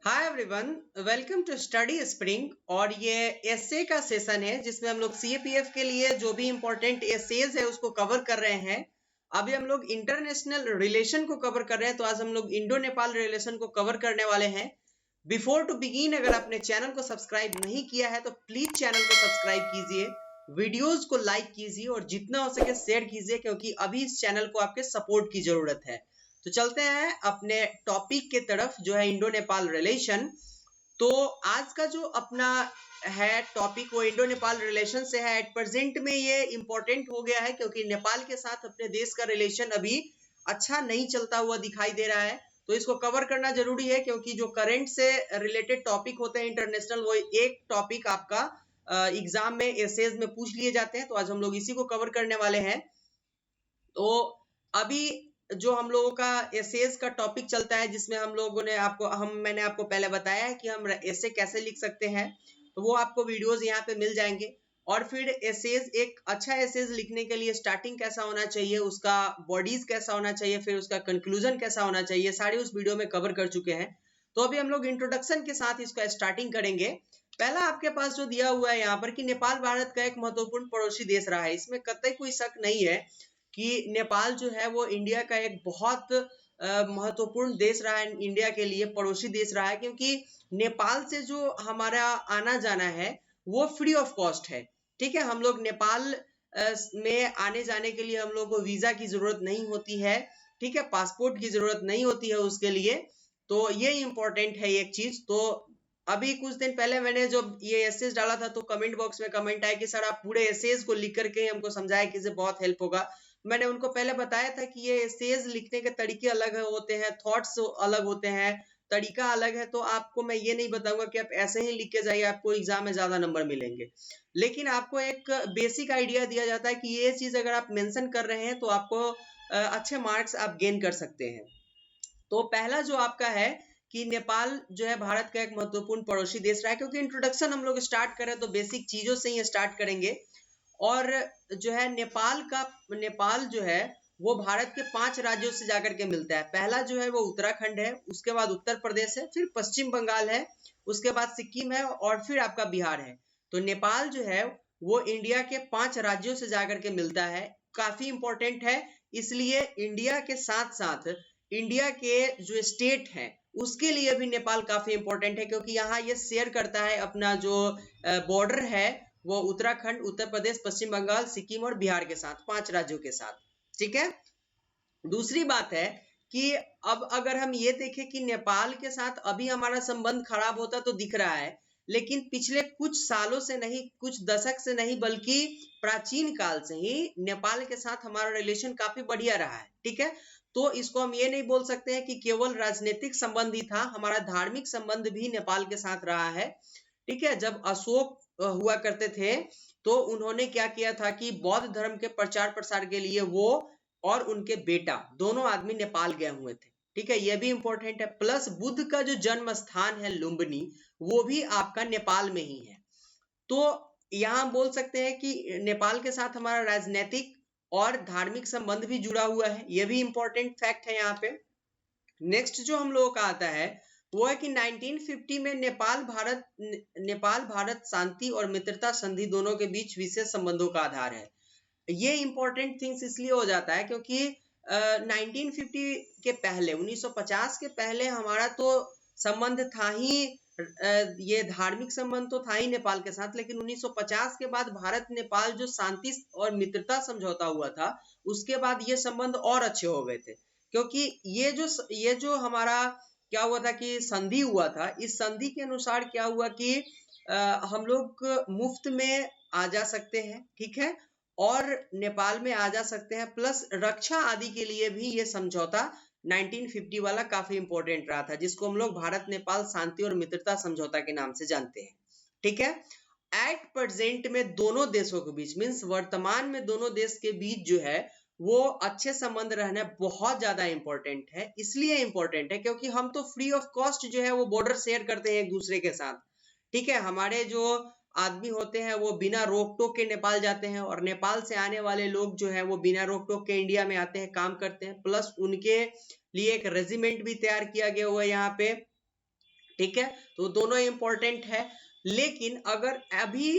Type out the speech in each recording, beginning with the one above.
Hi everyone, welcome to study spring. और ये S A का सेशन है जिसमें हम लोग सीएपीएफ के लिए जो भी इम्पोर्टेंट एसेज है उसको कवर कर रहे हैं। अभी हम लोग इंटरनेशनल रिलेशन को कवर कर रहे हैं, तो आज हम लोग इंडो नेपाल रिलेशन को कवर करने वाले हैं। बिफोर टू बिगिन, अगर आपने चैनल को सब्सक्राइब नहीं किया है तो प्लीज चैनल को सब्सक्राइब कीजिए, वीडियोज को लाइक कीजिए और जितना हो सके शेयर कीजिए, क्योंकि अभी इस चैनल को आपके सपोर्ट की जरूरत है। तो चलते हैं अपने टॉपिक के तरफ, जो है इंडो नेपाल रिलेशन। तो आज का जो अपना है टॉपिक वो इंडो नेपाल रिलेशन से है। एट प्रेजेंट में ये इंपॉर्टेंट हो गया है क्योंकि नेपाल के साथ अपने देश का रिलेशन अभी अच्छा नहीं चलता हुआ दिखाई दे रहा है, तो इसको कवर करना जरूरी है। क्योंकि जो करंट से रिलेटेड टॉपिक होते हैं इंटरनेशनल, वो एक टॉपिक आपका एग्जाम में एसेज में पूछ लिए जाते हैं, तो आज हम लोग इसी को कवर करने वाले हैं। तो अभी जो हम लोगों का एसेज का टॉपिक चलता है, जिसमें हम लोगों ने मैंने आपको पहले बताया है कि हम एसे कैसे लिख सकते हैं, तो वो आपको वीडियोस यहाँ पे मिल जाएंगे। और फिर एसेज, एक अच्छा एसेज लिखने के लिए स्टार्टिंग कैसा होना चाहिए, उसका बॉडीज कैसा होना चाहिए, फिर उसका कंक्लूजन कैसा होना चाहिए, सारे उस वीडियो में कवर कर चुके हैं। तो अभी हम लोग इंट्रोडक्शन के साथ इसका स्टार्टिंग करेंगे। पहला आपके पास जो दिया हुआ है यहाँ पर कि नेपाल भारत का एक महत्वपूर्ण पड़ोसी देश रहा है, इसमें कतई कोई शक नहीं है कि नेपाल जो है वो इंडिया का एक बहुत महत्वपूर्ण देश रहा है, इंडिया के लिए पड़ोसी देश रहा है। क्योंकि नेपाल से जो हमारा आना जाना है वो फ्री ऑफ कॉस्ट है। ठीक है, हम लोग नेपाल में आने जाने के लिए हम लोग को वीजा की जरूरत नहीं होती है। ठीक है, पासपोर्ट की जरूरत नहीं होती है उसके लिए। तो ये इंपॉर्टेंट है एक चीज। तो अभी कुछ दिन पहले मैंने जब ये एसेज डाला था तो कमेंट बॉक्स में कमेंट आया कि सर आप पूरे एसेज को लिख करके हमको समझाए कि इससे बहुत हेल्प होगा। मैंने उनको पहले बताया था कि ये एसेज लिखने के तरीके अलग होते हैं, थॉट्स अलग होते हैं, तरीका अलग है। तो आपको मैं ये नहीं बताऊंगा कि आप ऐसे ही लिख के जाइए, आपको एग्जाम में ज्यादा नंबर मिलेंगे। लेकिन आपको एक बेसिक आइडिया दिया जाता है कि ये चीज अगर आप मेंशन कर रहे हैं तो आपको अच्छे मार्क्स आप गेन कर सकते हैं। तो पहला जो आपका है कि नेपाल जो है भारत का एक महत्वपूर्ण पड़ोसी देश रहा है। क्योंकि इंट्रोडक्शन हम लोग स्टार्ट करें तो बेसिक चीजों से ही स्टार्ट करेंगे। और जो है नेपाल जो है वो भारत के 5 राज्यों से जाकर के मिलता है। पहला जो है वो उत्तराखंड है, उसके बाद उत्तर प्रदेश है, फिर पश्चिम बंगाल है, उसके बाद सिक्किम है और फिर आपका बिहार है। तो नेपाल जो है वो इंडिया के 5 राज्यों से जाकर के मिलता है। काफी इंपॉर्टेंट है, इसलिए इंडिया के साथ साथ इंडिया के जो स्टेट है उसके लिए भी नेपाल काफी इंपॉर्टेंट है। क्योंकि यहाँ ये शेयर करता है अपना जो बॉर्डर है वो उत्तराखंड, उत्तर प्रदेश, पश्चिम बंगाल, सिक्किम और बिहार के साथ, 5 राज्यों के साथ। ठीक है, दूसरी बात है कि अब अगर हम ये देखें कि नेपाल के साथ अभी हमारा संबंध खराब होता तो दिख रहा है, लेकिन पिछले कुछ सालों से नहीं, कुछ दशक से नहीं, बल्कि प्राचीन काल से ही नेपाल के साथ हमारा रिलेशन काफी बढ़िया रहा है। ठीक है, तो इसको हम ये नहीं बोल सकते हैं कि केवल राजनीतिक संबंध ही था, हमारा धार्मिक संबंध भी नेपाल के साथ रहा है। ठीक है, जब अशोक हुआ करते थे तो उन्होंने क्या किया था कि बौद्ध धर्म के प्रचार प्रसार के लिए वो और उनके बेटा दोनों आदमी नेपाल गए हुए थे। ठीक है, यह भी इंपॉर्टेंट है। प्लस बुद्ध का जो जन्म स्थान है लुम्बिनी, वो भी आपका नेपाल में ही है। तो यहाँ बोल सकते हैं कि नेपाल के साथ हमारा राजनीतिक और धार्मिक संबंध भी जुड़ा हुआ है, यह भी इंपॉर्टेंट फैक्ट है यहाँ पे। नेक्स्ट जो हम लोगों का आता है वो है कि 1950 में नेपाल भारत शांति और मित्रता संधि दोनों के बीच विशेष संबंधों का आधार है। ये इंपॉर्टेंट थिंग्स इसलिए हो जाता है क्योंकि 1950 के पहले, 1950 के पहले हमारा तो संबंध था ही, ये धार्मिक संबंध तो था ही नेपाल के साथ। लेकिन 1950 के बाद भारत नेपाल जो शांति और मित्रता समझौता हुआ था, उसके बाद ये संबंध और अच्छे हो गए थे। क्योंकि ये जो हमारा क्या हुआ था कि संधि हुआ था, इस संधि के अनुसार क्या हुआ कि हम लोग मुफ्त में आ जा सकते हैं। ठीक है, और नेपाल में आ जा सकते हैं, प्लस रक्षा आदि के लिए भी ये समझौता 1950 वाला काफी इंपॉर्टेंट रहा था, जिसको हम लोग भारत नेपाल शांति और मित्रता समझौता के नाम से जानते हैं। ठीक है, एट प्रेजेंट में दोनों देशों के बीच, मीन्स वर्तमान में दोनों देश के बीच जो है वो अच्छे संबंध रहना बहुत ज्यादा इंपॉर्टेंट है। इसलिए इंपॉर्टेंट है क्योंकि हम तो फ्री ऑफ कॉस्ट जो है वो बॉर्डर शेयर करते हैं एक दूसरे के साथ। ठीक है, हमारे जो आदमी होते हैं वो बिना रोक टोक के नेपाल जाते हैं, और नेपाल से आने वाले लोग जो है वो बिना रोक टोक के इंडिया में आते हैं, काम करते हैं। प्लस उनके लिए एक रेजिमेंट भी तैयार किया गया हुआ है यहाँ पे। ठीक है, तो दोनों इंपॉर्टेंट है। लेकिन अगर अभी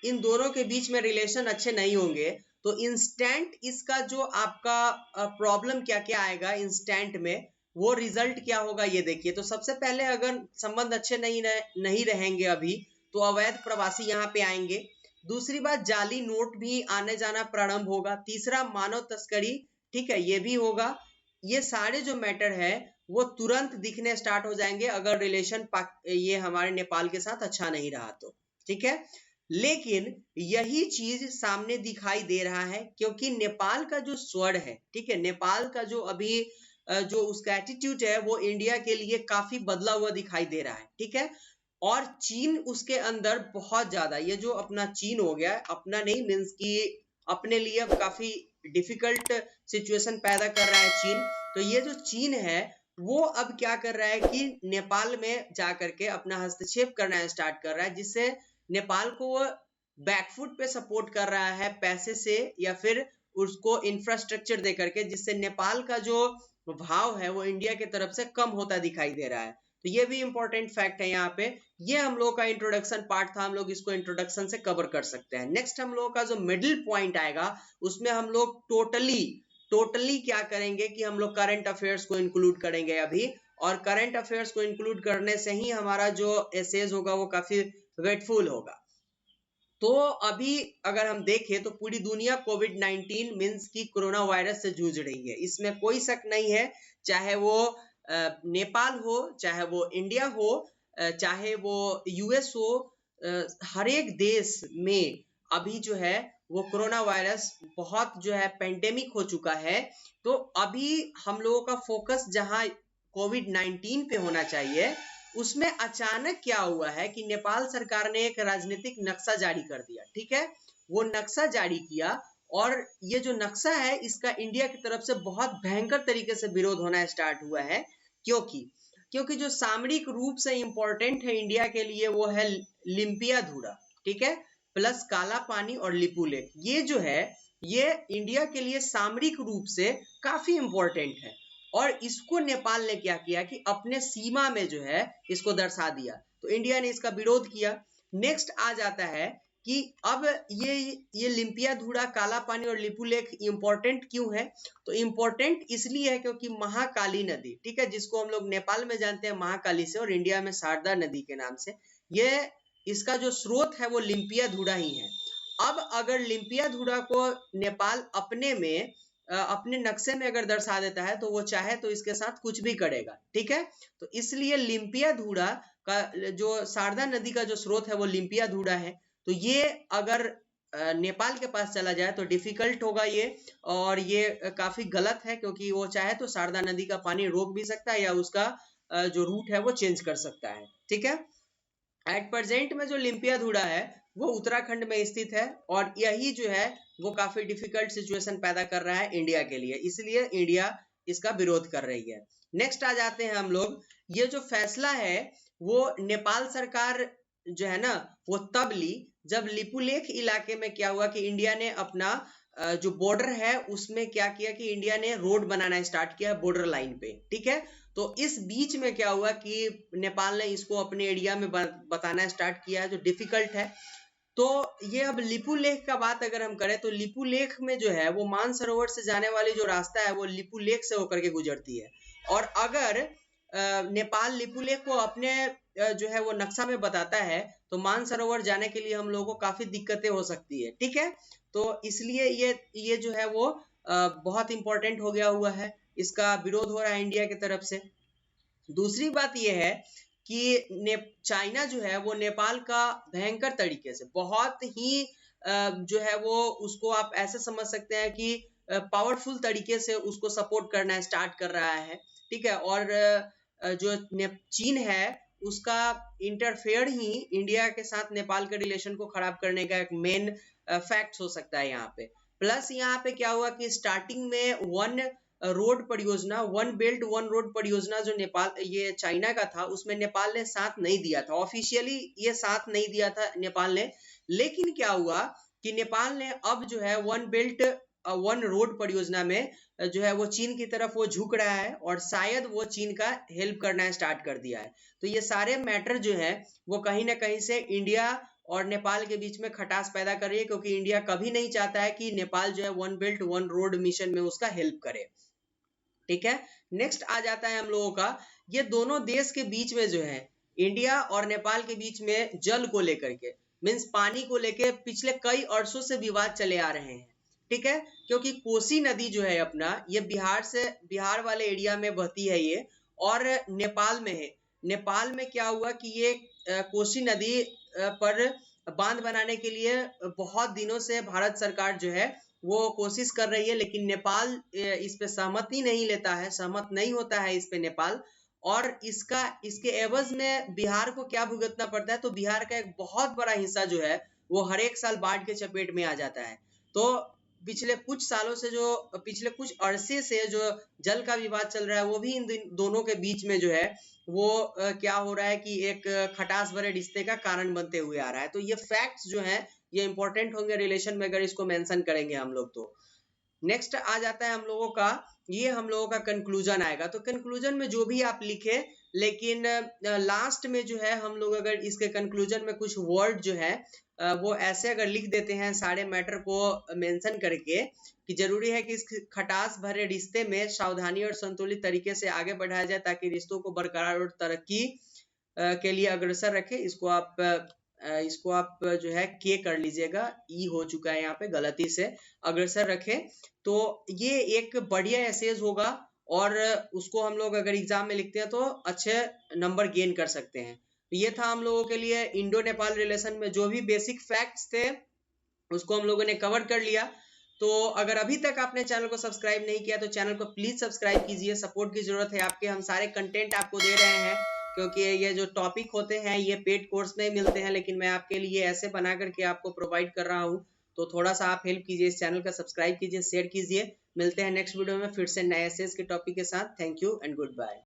इन दोनों के बीच में रिलेशन अच्छे नहीं होंगे तो इंस्टेंट इसका जो आपका प्रॉब्लम क्या क्या आएगा इंस्टेंट में, वो रिजल्ट क्या होगा ये देखिए। तो सबसे पहले अगर संबंध अच्छे नहीं रहेंगे अभी, तो अवैध प्रवासी यहाँ पे आएंगे। दूसरी बात, जाली नोट भी आने जाना प्रारंभ होगा। तीसरा, मानव तस्करी, ठीक है, ये भी होगा। ये सारे जो मैटर है वो तुरंत दिखने स्टार्ट हो जाएंगे अगर रिलेशन ये हमारे नेपाल के साथ अच्छा नहीं रहा तो, ठीक है। लेकिन यही चीज सामने दिखाई दे रहा है क्योंकि नेपाल का जो स्वर है, ठीक है, नेपाल का जो अभी जो उसका एटीट्यूड है वो इंडिया के लिए काफी बदला हुआ दिखाई दे रहा है, ठीक है। और चीन उसके अंदर बहुत ज्यादा, ये जो अपना चीन हो गया, अपना नहीं मीन्स कि अपने लिए अब काफी डिफिकल्ट सिचुएशन पैदा कर रहा है चीन। तो ये जो चीन है वो अब क्या कर रहा है कि नेपाल में जाकर के अपना हस्तक्षेप करना स्टार्ट कर रहा है, जिससे नेपाल को वो बैकफुट पे सपोर्ट कर रहा है पैसे से या फिर उसको इंफ्रास्ट्रक्चर दे करके, जिससे नेपाल का जो भाव है वो इंडिया की तरफ से कम होता दिखाई दे रहा है। तो ये भी इंपॉर्टेंट फैक्ट है यहाँ पे। ये हम लोग का इंट्रोडक्शन पार्ट था, हम लोग इसको इंट्रोडक्शन से कवर कर सकते हैं। नेक्स्ट हम लोग का जो मिडिल पॉइंट आएगा उसमें हम लोग टोटली क्या करेंगे कि हम लोग करंट अफेयर्स को इंक्लूड करेंगे अभी, और करंट अफेयर्स को इंक्लूड करने से ही हमारा जो एसेज होगा वो काफी वेटफुल होगा। तो अभी अगर हम देखें तो पूरी दुनिया कोविड-19 मींस की कोरोना वायरस से जूझ रही है, इसमें कोई शक नहीं है। चाहे वो नेपाल हो, चाहे वो इंडिया हो, चाहे वो यूएस हो, हर एक देश में अभी जो है वो कोरोना वायरस बहुत जो है पेंडेमिक हो चुका है। तो अभी हम लोगों का फोकस जहां कोविड-19 पे होना चाहिए, उसमें अचानक क्या हुआ है कि नेपाल सरकार ने एक राजनीतिक नक्शा जारी कर दिया, ठीक है। वो नक्शा जारी किया और ये जो नक्शा है इसका इंडिया की तरफ से बहुत भयंकर तरीके से विरोध होना स्टार्ट हुआ है। क्योंकि जो सामरिक रूप से इंपॉर्टेंट है इंडिया के लिए वो है लिम्पियाधुरा, ठीक है, प्लस काला पानी और लिपुलेख। ये जो है ये इंडिया के लिए सामरिक रूप से काफी इंपॉर्टेंट है और इसको नेपाल ने क्या किया कि अपने सीमा में जो है इसको दर्शा दिया, तो इंडिया ने इसका विरोध किया। नेक्स्ट आ जाता है कि अब ये लिम्पियाधुरा, काला पानी और लिपुलेख इंपॉर्टेंट क्यों है? तो इंपॉर्टेंट इसलिए है क्योंकि महाकाली नदी, ठीक है, जिसको हम लोग नेपाल में जानते हैं महाकाली से और इंडिया में शारदा नदी के नाम से, ये इसका जो स्रोत है वो लिम्पियाधुरा ही है। अब अगर लिम्पियाधुरा को नेपाल अपने नक्शे में अगर दर्शा देता है तो वो चाहे तो इसके साथ कुछ भी करेगा, ठीक है। तो इसलिए लिम्पियाधुरा का जो शारदा नदी का जो स्रोत है वो लिम्पियाधुरा है। तो ये अगर नेपाल के पास चला जाए तो डिफिकल्ट होगा ये, और ये काफी गलत है क्योंकि वो चाहे तो शारदा नदी का पानी रोक भी सकता है या उसका जो रूट है वो चेंज कर सकता है, ठीक है। एट प्रेजेंट में जो लिम्पियाधुरा है वो उत्तराखंड में स्थित है और यही जो है वो काफी डिफिकल्ट सिचुएशन पैदा कर रहा है इंडिया के लिए, इसलिए इंडिया इसका विरोध कर रही है। नेक्स्ट आ जाते हैं हम लोग, ये जो फैसला है वो नेपाल सरकार जो है ना वो तब ली जब लिपुलेख इलाके में क्या हुआ कि इंडिया ने अपना जो बॉर्डर है उसमें क्या किया कि इंडिया ने रोड बनाना स्टार्ट किया बॉर्डर लाइन पे, ठीक है। तो इस बीच में क्या हुआ कि नेपाल ने इसको अपने एरिया में बताना स्टार्ट किया जो डिफिकल्ट है। तो ये अब लिपुलेख का बात अगर हम करें तो लिपुलेख में जो है वो मानसरोवर से जाने वाली जो रास्ता है वो लिपुलेख से होकर के गुजरती है, और अगर नेपाल लिपुलेख को अपने जो है वो नक्शा में बताता है तो मानसरोवर जाने के लिए हम लोगों को काफी दिक्कतें हो सकती है, ठीक है। तो इसलिए ये जो है वो बहुत इंपॉर्टेंट हो गया हुआ है, इसका विरोध हो रहा है इंडिया की तरफ से। दूसरी बात यह है कि चाइना जो है वो नेपाल का भयंकर तरीके से बहुत ही जो है वो उसको आप ऐसे समझ सकते हैं कि पावरफुल तरीके से उसको सपोर्ट करना स्टार्ट कर रहा है, ठीक है। और जो चीन है उसका इंटरफेयर ही इंडिया के साथ नेपाल के रिलेशन को खराब करने का एक मेन फैक्ट हो सकता है यहाँ पे। प्लस यहाँ पे क्या हुआ कि स्टार्टिंग में वन रोड परियोजना, वन बेल्ट वन रोड परियोजना जो नेपाल ये चाइना का था उसमें नेपाल ने साथ नहीं दिया था, ऑफिशियली ये साथ नहीं दिया था नेपाल ने। लेकिन क्या हुआ कि नेपाल ने अब जो है वन बेल्ट वन रोड परियोजना में जो है वो चीन की तरफ वो झुक रहा है और शायद वो चीन का हेल्प करना स्टार्ट कर दिया है। तो ये सारे मैटर जो है वो कहीं ना कहीं से इंडिया और नेपाल के बीच में खटास पैदा कर रही है, क्योंकि इंडिया कभी नहीं चाहता है कि नेपाल जो है one belt one road mission में उसका हेल्प करे। ठीक है, नेक्स्ट आ जाता है हम लोगों का, ये दोनों देश के बीच में जो है इंडिया और नेपाल के बीच में जल को लेकर के मीन्स पानी को लेकर पिछले कई वर्षों से विवाद चले आ रहे हैं। ठीक है, क्योंकि कोसी नदी जो है अपना ये बिहार वाले एरिया में बहती है ये, और नेपाल में है। नेपाल में क्या हुआ कि ये कोसी नदी पर बांध बनाने के लिए बहुत दिनों से भारत सरकार जो है वो कोशिश कर रही है, लेकिन नेपाल इस पे सहमति नहीं लेता है, सहमत नहीं होता है इस पे नेपाल। और इसके एवज में बिहार को क्या भुगतना पड़ता है, तो बिहार का एक बहुत बड़ा हिस्सा जो है वो हर एक साल बाढ़ के चपेट में आ जाता है। तो पिछले कुछ सालों से पिछले कुछ अरसे से जो जल का विवाद चल रहा है वो भी इन दोनों के बीच में जो है वो क्या हो रहा है कि एक खटास भरे रिश्ते का कारण बनते हुए आ रहा है। तो ये फैक्ट्स जो है ये इंपॉर्टेंट होंगे रिलेशन में अगर इसको मेंशन करेंगे हम लोग तो। नेक्स्ट आ जाता है हम लोगों का, ये हम लोगों का कंक्लूजन आएगा। तो कंक्लूजन में जो भी आप लिखे, लेकिन लास्ट में जो है हम लोग अगर इसके कंक्लूजन में कुछ वर्ड जो है वो ऐसे अगर लिख देते हैं सारे मैटर को मेंशन करके कि जरूरी है कि इस खटास भरे रिश्ते में सावधानी और संतुलित तरीके से आगे बढ़ाया जाए ताकि रिश्तों को बरकरार और तरक्की के लिए अग्रसर रखे। इसको आप जो है के कर लीजिएगा, ई हो चुका है यहाँ पे गलती से, अग्रसर रखे। तो ये एक बढ़िया एसेज होगा और उसको हम लोग अगर एग्जाम में लिखते हैं तो अच्छे नंबर गेन कर सकते हैं। ये था हम लोगों के लिए इंडो नेपाल रिलेशन में जो भी बेसिक फैक्ट्स थे उसको हम लोगों ने कवर कर लिया। तो अगर अभी तक आपने चैनल को सब्सक्राइब नहीं किया तो चैनल को प्लीज सब्सक्राइब कीजिए, सपोर्ट की जरूरत है आपके, हम सारे कंटेंट आपको दे रहे हैं क्योंकि ये जो टॉपिक होते हैं ये पेड कोर्स में मिलते हैं, लेकिन मैं आपके लिए ऐसे बना करके आपको प्रोवाइड कर रहा हूँ। तो थोड़ा सा आप हेल्प कीजिए, इस चैनल का सब्सक्राइब कीजिए, शेयर कीजिए। मिलते हैं नेक्स्ट वीडियो में फिर से नए एसेज के टॉपिक के साथ। Thank you and good bye.